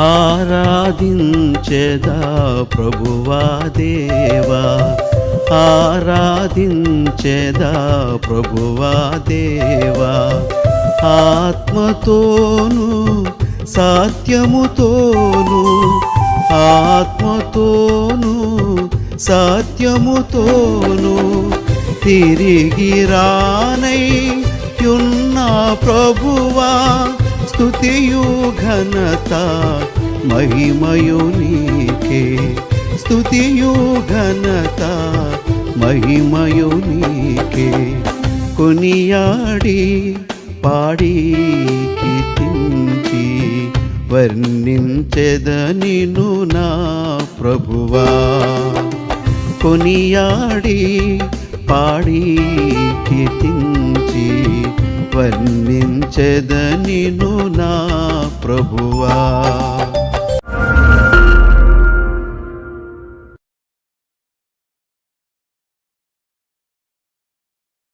ఆరాధించెదా ప్రభువా దేవా, ఆరాధించెదా ప్రభువా దేవా, ఆత్మతోను సత్యముతోను, ఆత్మతోను సత్యముతోను, తిరిగి రానయ్యున్న ప్రభువా, స్తుతియు ఘనత మహిమయు నీకే, స్తుతియు ఘనత మహిమయు నీకే. కొనియాడి పాడి కీర్తించి వర్ణించెద నిన్ను నా ప్రభువా, కొనియాడి పాడి కీర్తించి వర్ణించెద నిన్ను నా ప్రభువా.